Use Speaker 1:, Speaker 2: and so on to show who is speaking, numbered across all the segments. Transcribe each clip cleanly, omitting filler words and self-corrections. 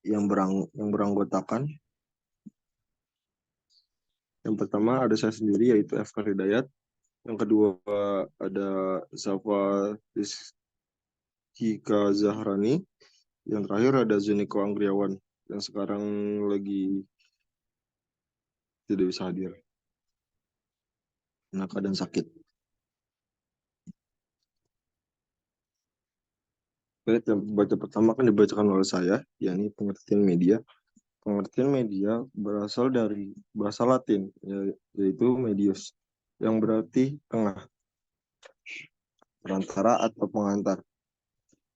Speaker 1: yang beranggotakan. Yang pertama ada saya sendiri, yaitu F.K. Hidayat. Yang kedua ada Zafa Rizky Zahrani. Yang terakhir ada Zuniko Anggriawan yang sekarang lagi tidak bisa hadir karena keadaan sakit. Baik, yang baca pertama kan dibacakan oleh saya, yakni pengertian media. Pengertian media berasal dari bahasa Latin, yaitu medius, yang berarti tengah, perantara atau pengantar,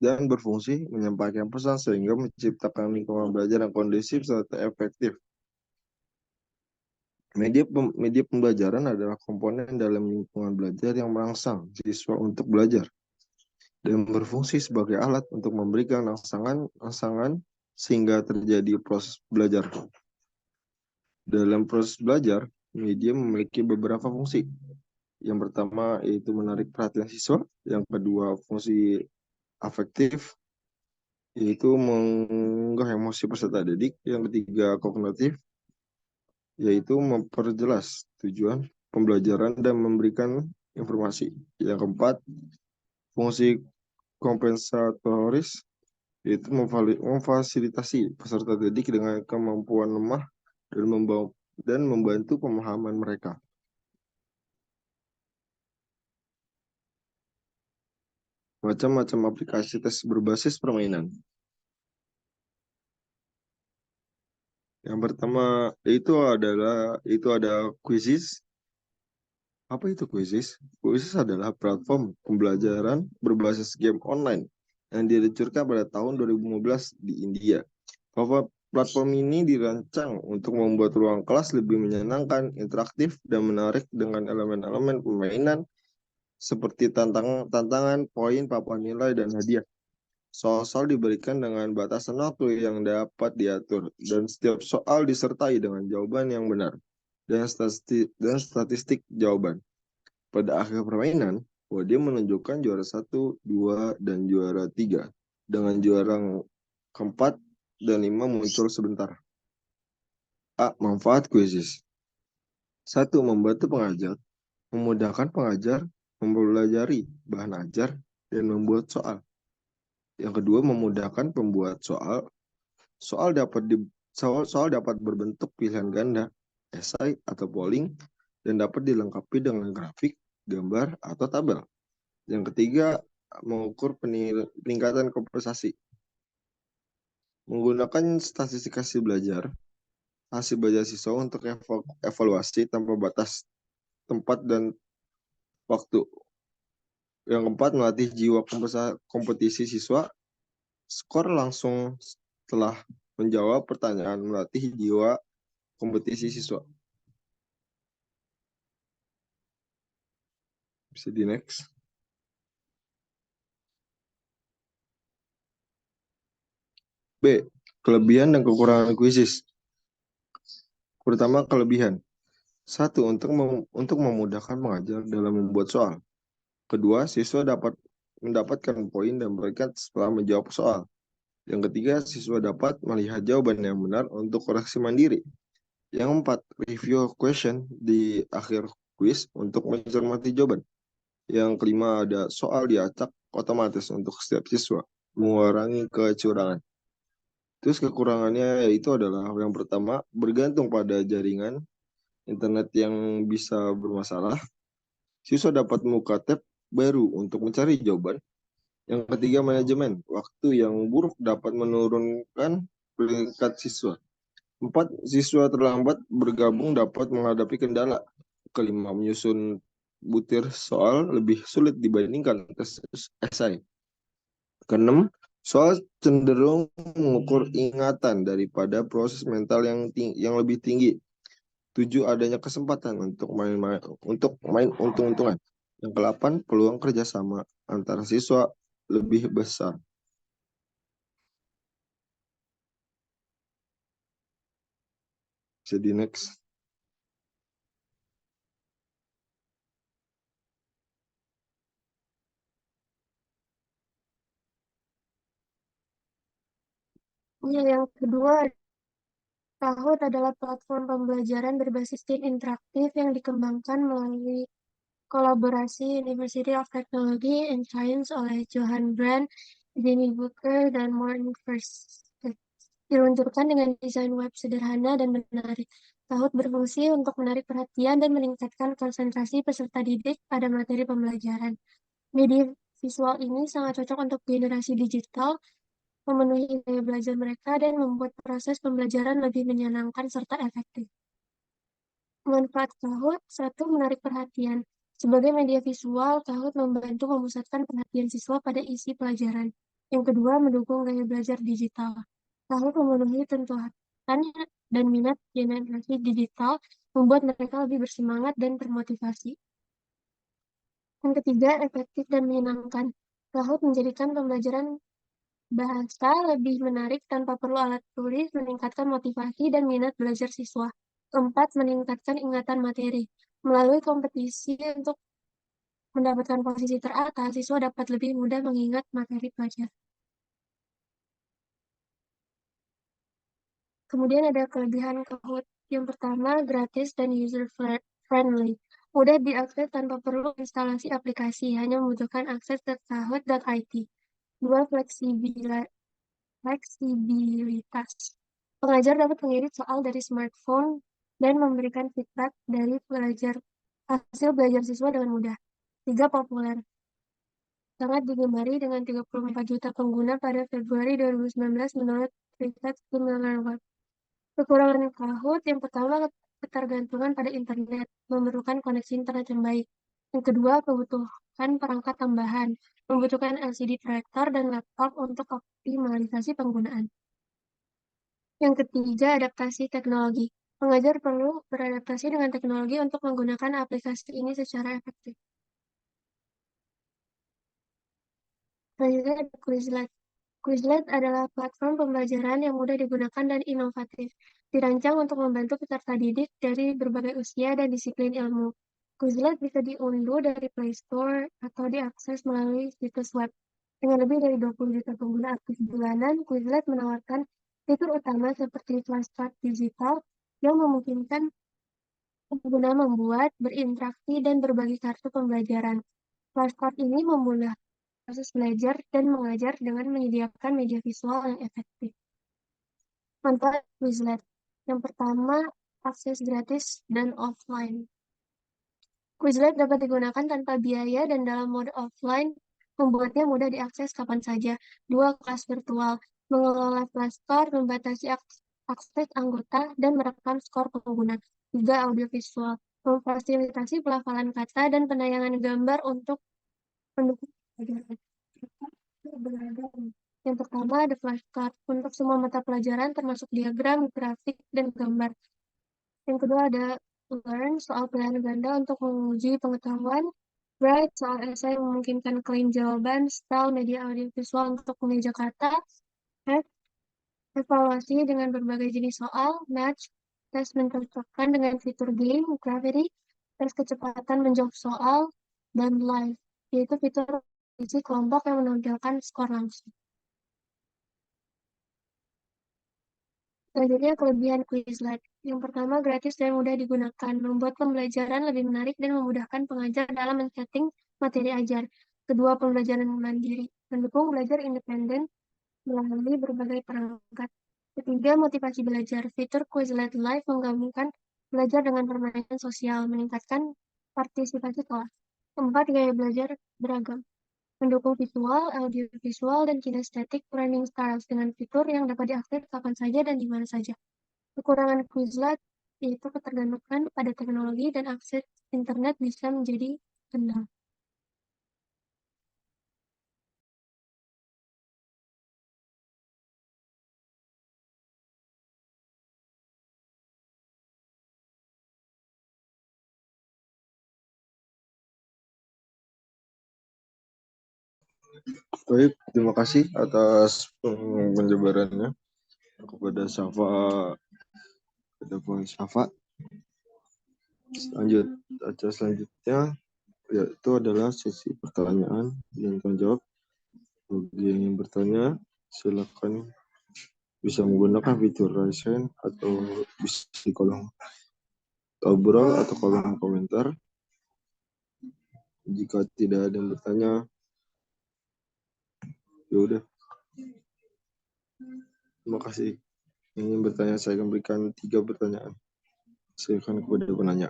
Speaker 1: dan berfungsi menyampaikan pesan sehingga menciptakan lingkungan belajar yang kondusif serta efektif. Media pembelajaran adalah komponen dalam lingkungan belajar yang merangsang siswa untuk belajar dan berfungsi sebagai alat untuk memberikan rangsangan sehingga terjadi proses belajar. Dalam proses belajar, media memiliki beberapa fungsi. Yang pertama yaitu menarik perhatian siswa, yang kedua fungsi afektif, yaitu mengunggah emosi peserta didik, yang ketiga kognitif, yaitu memperjelas tujuan pembelajaran dan memberikan informasi. Yang keempat, fungsi kompensatoris, yaitu memfasilitasi peserta didik dengan kemampuan lemah dan membantu pemahaman mereka. Macam-macam aplikasi tes berbasis permainan. Yang pertama itu ada Quizzes. Apa itu Quizzes? Quizzes adalah platform pembelajaran berbasis game online yang diluncurkan pada tahun 2015 di India. Bahwa platform ini dirancang untuk membuat ruang kelas lebih menyenangkan, interaktif, dan menarik dengan elemen-elemen permainan seperti tantangan, poin, papan nilai, dan hadiah. Soal-soal diberikan dengan batasan waktu yang dapat diatur, dan setiap soal disertai dengan jawaban yang benar dan statistik jawaban. Pada akhir permainan, dia menunjukkan juara 1, 2, dan juara 3. Dengan juara keempat dan 5 muncul sebentar. A. Manfaat kuisis. 1. Membantu pengajar, memudahkan pengajar mempelajari bahan ajar dan membuat soal. Yang kedua, memudahkan pembuat soal. Soal dapat berbentuk pilihan ganda, esai, atau polling, dan dapat dilengkapi dengan grafik, gambar, atau tabel. Yang ketiga, mengukur peningkatan kompensasi. Menggunakan statistikasi belajar, hasil belajar siswa untuk evaluasi tanpa batas tempat dan waktu. Yang keempat, melatih jiwa kompetisi siswa. Skor langsung setelah menjawab pertanyaan, melatih jiwa kompetisi siswa. Bisa di next. B. Kelebihan dan kekurangan kuisis. Pertama, kelebihan. 1. Untuk memudahkan pengajar dalam membuat soal. Kedua, siswa dapat mendapatkan poin dan berkat setelah menjawab soal. Yang ketiga, siswa dapat melihat jawaban yang benar untuk koreksi mandiri. Yang keempat, review question di akhir kuis untuk mencermati jawaban. Yang kelima, ada soal diacak otomatis untuk setiap siswa, mengurangi kecurangan. Terus kekurangannya yaitu adalah yang pertama, bergantung pada jaringan internet yang bisa bermasalah. Siswa dapat membuka tab baru untuk mencari jawaban. Yang ketiga, manajemen waktu yang buruk dapat menurunkan peringkat siswa. 4. Siswa terlambat bergabung dapat menghadapi kendala. Kelima, menyusun butir soal lebih sulit dibandingkan tes esai. Keenam, soal cenderung mengukur ingatan daripada proses mental yang lebih tinggi. 7. Adanya kesempatan untuk main untung-untungan. Yang ke-8, peluang kerjasama antara siswa lebih besar. Jadi next.
Speaker 2: Yang kedua, Kahoot adalah platform pembelajaran berbasis tim interaktif yang dikembangkan melalui kolaborasi University of Technology and Science oleh Johan Brand, Jenny Booker, dan Morten Versteeg. Diluncurkan dengan desain web sederhana dan menarik. Kahoot berfungsi untuk menarik perhatian dan meningkatkan konsentrasi peserta didik pada materi pembelajaran. Media visual ini sangat cocok untuk generasi digital, memenuhi gaya belajar mereka, dan membuat proses pembelajaran lebih menyenangkan serta efektif. Manfaat Kahoot, satu, menarik perhatian. Sebagai media visual, Kahoot membantu memusatkan perhatian siswa pada isi pelajaran. Yang kedua, mendukung gaya belajar digital. Kahoot memenuhi tuntutan dan minat generasi digital, membuat mereka lebih bersemangat dan termotivasi. Yang ketiga, efektif dan menyenangkan. Kahoot menjadikan pembelajaran bahasa lebih menarik tanpa perlu alat tulis, meningkatkan motivasi dan minat belajar siswa. Keempat, meningkatkan ingatan materi. Melalui kompetisi untuk mendapatkan posisi teratas, siswa dapat lebih mudah mengingat materi pelajaran. Kemudian ada kelebihan Kahoot. Yang pertama, gratis dan user-friendly. Mudah diakses tanpa perlu instalasi aplikasi, hanya membutuhkan akses ke kahoot.it. Dua, fleksibilitas. Pengajar dapat mengirim soal dari smartphone dan memberikan feedback dari hasil belajar siswa dengan mudah. Tiga, populer. Sangat digemari dengan 34 juta pengguna pada Februari 2019 menurut riset SimilarWeb. Kekurangan Kahoot yang pertama, ketergantungan pada internet, memerlukan koneksi internet yang baik. Yang kedua, kebutuhan perangkat tambahan, membutuhkan LCD proyektor dan laptop untuk optimalisasi penggunaan. Yang ketiga, adaptasi teknologi. Pengajar perlu beradaptasi dengan teknologi untuk menggunakan aplikasi ini secara efektif. Selanjutnya ada Quizlet. Quizlet adalah platform pembelajaran yang mudah digunakan dan inovatif, dirancang untuk membantu peserta didik dari berbagai usia dan disiplin ilmu. Quizlet bisa diunduh dari Play Store atau diakses melalui situs web. Dengan lebih dari 20 juta pengguna aktif bulanan, Quizlet menawarkan fitur utama seperti flashcard digital yang memungkinkan pengguna membuat, berinteraksi, dan berbagi kartu pembelajaran. Flashcard ini memudahkan proses belajar dan mengajar dengan menyediakan media visual yang efektif. Manfaat Quizlet. Yang pertama, akses gratis dan offline. Quizlet dapat digunakan tanpa biaya dan dalam mode offline, membuatnya mudah diakses kapan saja. Dua, kelas virtual. Mengelola Flashcard, membatasi akses anggota, dan merekam skor pengguna. Tiga, audiovisual. Memfasilitasi pelafalan kata dan penayangan gambar untuk mendukung pelajaran. Beragam. Yang pertama ada flashcard untuk semua mata pelajaran termasuk diagram, grafik, dan gambar. Yang kedua ada Learn, soal pilihan ganda untuk menguji pengetahuan. Write, soal esai yang memungkinkan klaim jawaban. Style, media audiovisual untuk mengeja kata. Have, evaluasi dengan berbagai jenis soal. Match, tes mencocokkan dengan fitur game. Gravity, tes kecepatan menjawab soal. Dan Live, yaitu fitur uji kelompok yang menampilkan skor langsung. Selanjutnya, kelebihan Quizlet. Yang pertama, gratis dan mudah digunakan, membuat pembelajaran lebih menarik dan memudahkan pengajar dalam men-setting materi ajar. Kedua, pembelajaran mandiri, mendukung belajar independen melalui berbagai perangkat. Ketiga, motivasi belajar. Fitur Quizlet Live menggabungkan belajar dengan permainan sosial, meningkatkan partisipasi kelas. Keempat, gaya belajar beragam, mendukung visual, audio visual, dan kinestetik learning styles dengan fitur yang dapat diakses kapan saja dan di mana saja. Kekurangan Quizlet yaitu ketergantungan pada teknologi dan akses internet bisa menjadi kendala.
Speaker 1: Baik, terima kasih atas penjabarannya kepada Syafa. Lanjut, acara selanjutnya yaitu adalah sesi pertanyaan dan tanya jawab. Bagi yang ingin bertanya, silakan bisa menggunakan fitur raise hand atau bisa di kolom obrol atau kolom komentar. Jika tidak ada yang bertanya, ya udah. Terima kasih. Yang ingin bertanya, saya akan berikan 3 pertanyaan. Silakan kepada penanya.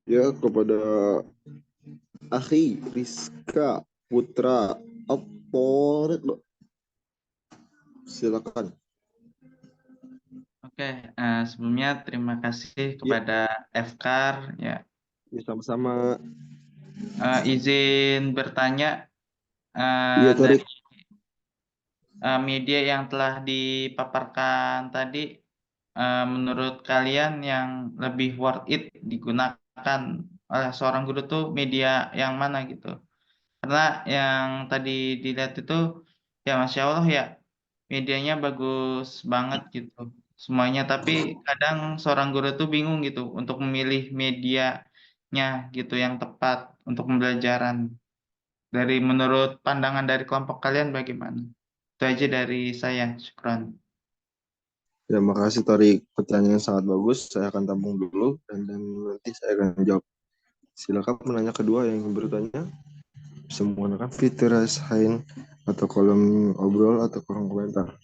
Speaker 1: Ya, kepada Akhi Rizka Putra Aporet, silakan.
Speaker 3: Oke, sebelumnya terima kasih
Speaker 1: Ya,
Speaker 3: kepada Fkar ya.
Speaker 1: ya sama-sama.
Speaker 3: Izin bertanya
Speaker 1: Iya,
Speaker 3: dari
Speaker 1: Torik.
Speaker 3: media yang telah dipaparkan tadi, menurut kalian yang lebih worth it digunakan oleh seorang guru tuh media yang mana gitu? Karena yang tadi dilihat itu ya Masya Allah ya medianya bagus banget gitu semuanya, tapi kadang seorang guru tuh bingung gitu untuk memilih medianya gitu yang tepat untuk pembelajaran. Dari menurut pandangan dari kelompok kalian bagaimana? Itu aja dari saya, syukran.
Speaker 1: Ya, makasih Torik. Pertanyaan yang sangat bagus. Saya akan tampung dulu dan nanti saya akan jawab. Silakan penanya kedua yang ingin bertanya. Bisa menggunakan fitur raise hand atau kolom obrol atau kolom komentar.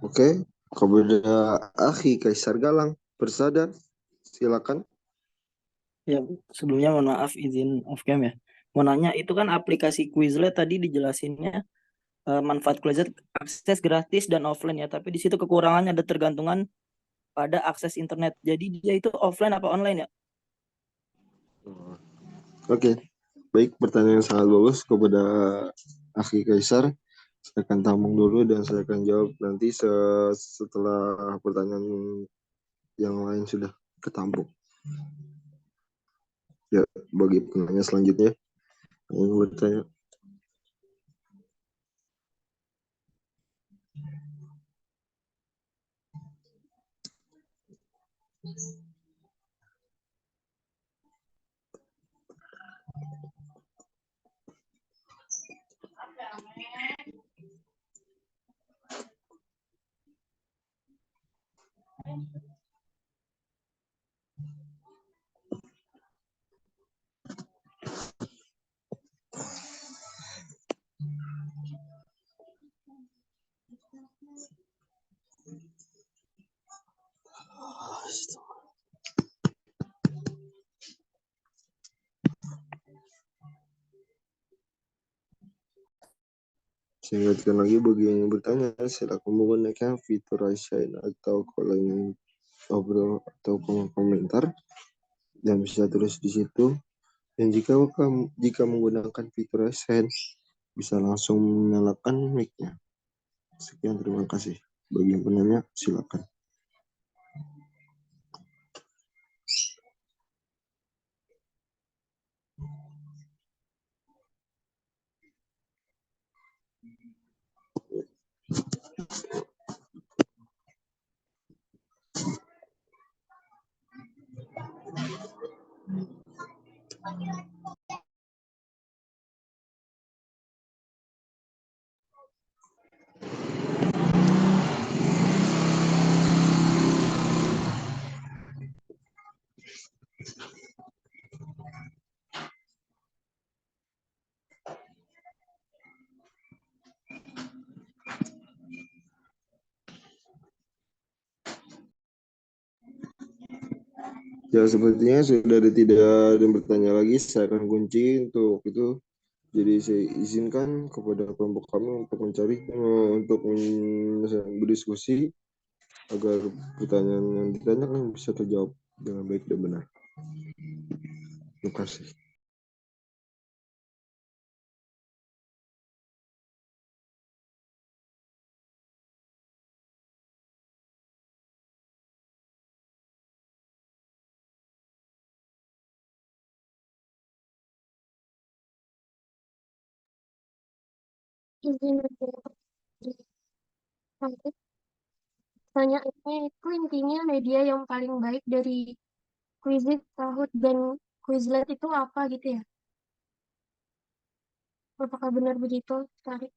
Speaker 1: Oke, kepada Akhi Kaisar Galang bersadar, silakan.
Speaker 4: Ya, sebelumnya mohon maaf izin off cam ya. Mau nanya, itu kan aplikasi Quizlet tadi dijelasinnya manfaat Quizlet akses gratis dan offline ya, tapi di situ kekurangannya ada tergantungan pada akses internet. Jadi dia itu offline apa online ya?
Speaker 1: Oke, baik, pertanyaan yang sangat bagus kepada Akhi Kaisar. Saya akan tampung dulu dan saya akan jawab nanti setelah pertanyaan yang lain sudah ketampung. Ya, bagi penanya selanjutnya yang bertanya. Saya ingatkan lagi bagi yang bertanya, silakan menggunakan fitur raise hand atau kolom obrol atau kolom komentar dan bisa tulis di situ. Dan jika menggunakan fitur raise hand, bisa langsung menyalakan mic-nya. Sekian, terima kasih. Bagi yang penanya, silakan. Ya, sepertinya sudah tidak ada yang bertanya lagi. Saya akan kunci untuk itu. Jadi saya izinkan kepada kelompok kami untuk berdiskusi agar pertanyaan yang ditanyakan bisa terjawab dengan baik dan benar. Terima kasih.
Speaker 2: Izin menjawab. Pertanyaannya itu intinya media yang paling baik dari Quizlet, Kahoot, dan Quizlet itu apa gitu ya? Apakah benar begitu, Tarik?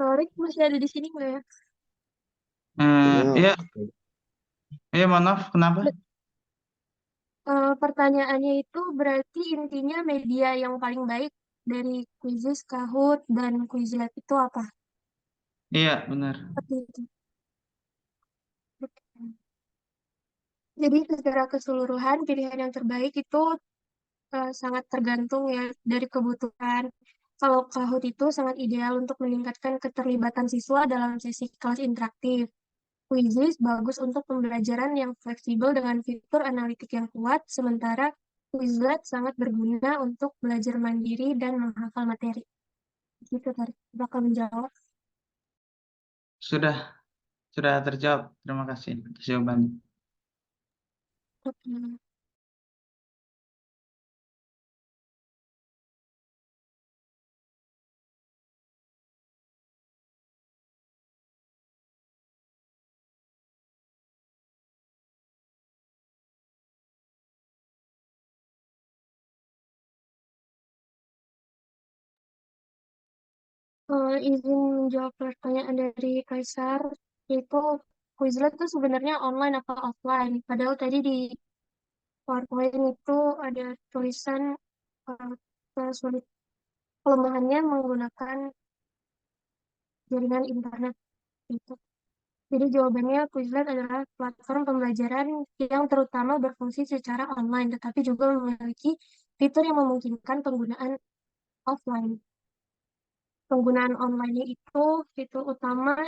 Speaker 2: Tarik masih ada di sini nggak ya?
Speaker 3: Iya, iya, mohon maaf, kenapa?
Speaker 2: Pertanyaannya itu berarti intinya media yang paling baik dari Quizizz, Kahoot, dan Quizlet itu apa?
Speaker 3: Iya, benar.
Speaker 2: Seperti itu. Jadi secara keseluruhan pilihan yang terbaik itu sangat tergantung ya dari kebutuhan. Kalau Kahoot itu sangat ideal untuk meningkatkan keterlibatan siswa dalam sesi kelas interaktif. Quizizz bagus untuk pembelajaran yang fleksibel dengan fitur analitik yang kuat, sementara Quizlet sangat berguna untuk belajar mandiri dan menghafal materi. Gitu, Tarik. Bakal menjawab.
Speaker 3: Sudah terjawab. Terima kasih atas jawabannya.
Speaker 2: Oke. Izin menjawab pertanyaan dari Kaisar, yaitu Quizlet itu sebenarnya online atau offline? Padahal tadi di PowerPoint itu ada tulisan uh, kesulit kelemahannya menggunakan jaringan internet itu. Jadi jawabannya Quizlet adalah platform pembelajaran yang terutama berfungsi secara online, tetapi juga memiliki fitur yang memungkinkan penggunaan offline. Penggunaan online itu fitur utama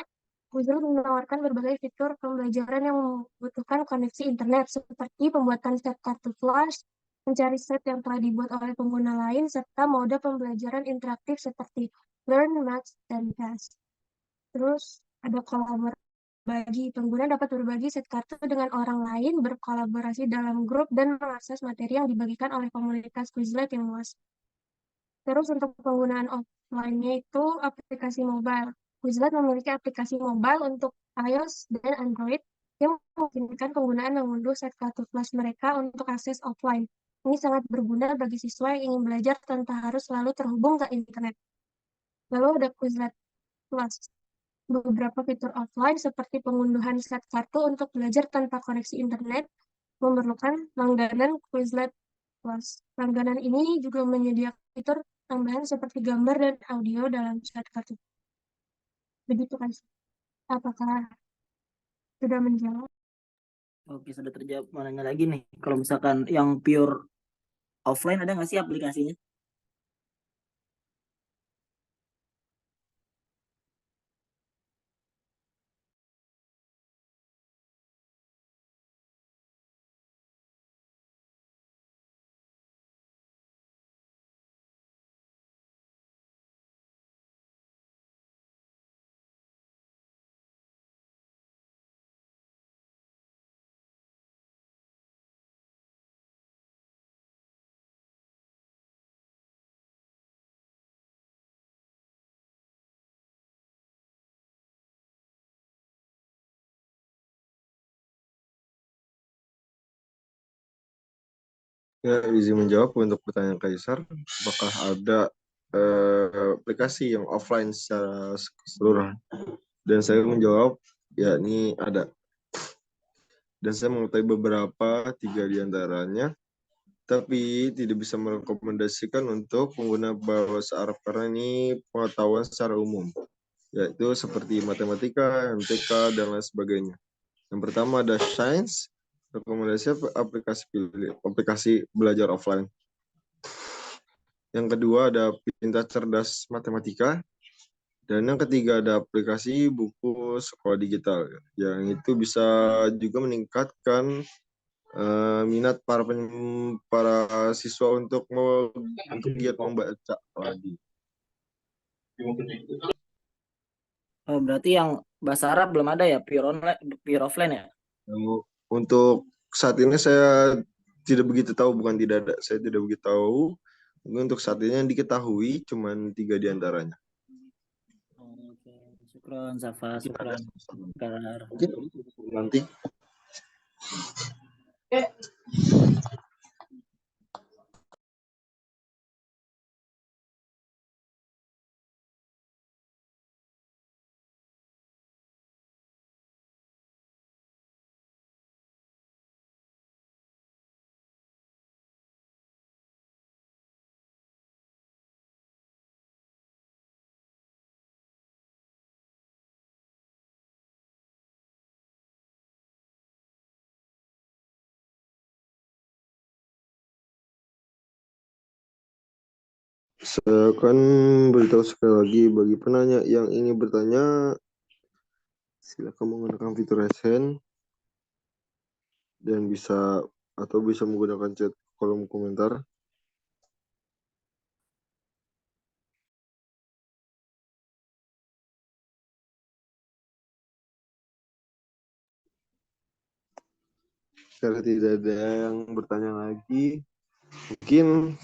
Speaker 2: Quizlet menawarkan berbagai fitur pembelajaran yang membutuhkan koneksi internet, seperti pembuatan set kartu flash, mencari set yang telah dibuat oleh pengguna lain, serta mode pembelajaran interaktif seperti Learn, Max, dan Pass. Terus ada kolaborasi. Pengguna dapat berbagi set kartu dengan orang lain, berkolaborasi dalam grup, dan mengakses materi yang dibagikan oleh komunitas Quizlet yang luas. Terus untuk penggunaan offline-nya itu aplikasi mobile. Quizlet memiliki aplikasi mobile untuk iOS dan Android yang memungkinkan penggunaan mengunduh set kartu flash mereka untuk akses offline. Ini sangat berguna bagi siswa yang ingin belajar tanpa harus selalu terhubung ke internet. Lalu ada Quizlet Plus. Beberapa fitur offline seperti pengunduhan set kartu untuk belajar tanpa koneksi internet memerlukan langganan Quizlet Plus. Langganan ini juga menyediakan fitur tambahan seperti gambar dan audio dalam set kartu. Begitu kan? Apakah sudah menjawab?
Speaker 4: Oke, sudah terjawab. Mau nanya lagi nih, kalau misalkan yang pure offline ada nggak sih aplikasinya?
Speaker 1: Ya, izin menjawab untuk pertanyaan Kaisar, apakah ada aplikasi yang offline secara keseluruhan? Dan saya menjawab, ya ini ada. Dan saya mengetahui beberapa, 3 diantaranya. tapi tidak bisa merekomendasikan untuk pengguna bahasa Arab karena ini pengetahuan secara umum, yaitu seperti matematika, MTK, dan lain sebagainya. Yang pertama ada Science, rekomendasi aplikasi belajar offline. Yang kedua ada Pintar Cerdas Matematika. Dan yang ketiga ada aplikasi buku sekolah digital. Yang itu bisa juga meningkatkan minat para siswa untuk giat membaca lagi.
Speaker 4: Oh, berarti yang bahasa Arab belum ada ya, pure offline ya?
Speaker 1: Untuk saat ini saya tidak begitu tahu, bukan tidak ada, saya tidak begitu tahu. Mungkin untuk saat ini yang diketahui cuma 3 diantaranya.
Speaker 4: Oke, syukron Safa, syukron.
Speaker 1: Mungkin nanti. Saya akan beritahu sekali lagi bagi penanya yang ingin bertanya, silakan menggunakan fitur raise hand dan bisa menggunakan chat kolom komentar. Karena tidak ada yang bertanya lagi, mungkin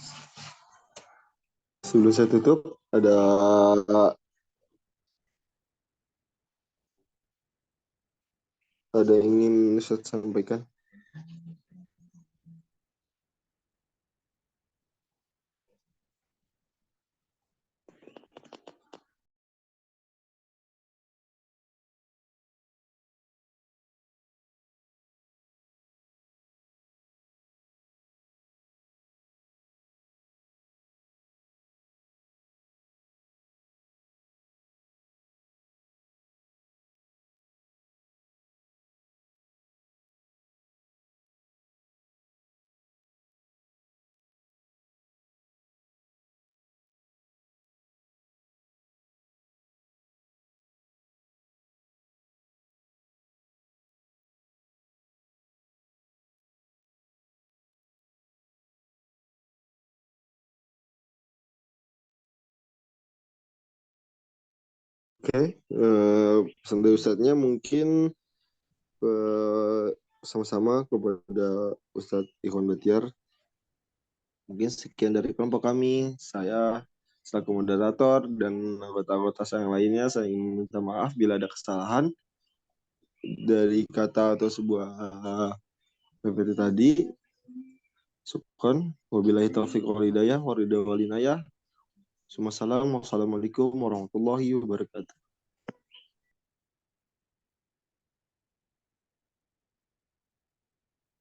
Speaker 1: sebelum saya tutup ada yang ingin saya sampaikan. Oke, pesan dari Ustadznya mungkin sama-sama kepada Ustadz Ikhwan Batiar. Mungkin sekian dari kelompok kami. Saya selaku moderator dan anggota-anggota saya yang lainnya, saya ingin minta maaf bila ada kesalahan dari kata atau sebuah PPT tadi. Syukran. Wabillahi taufiq wal hidayah. Wassalamualaikum warahmatullahi wabarakatuh.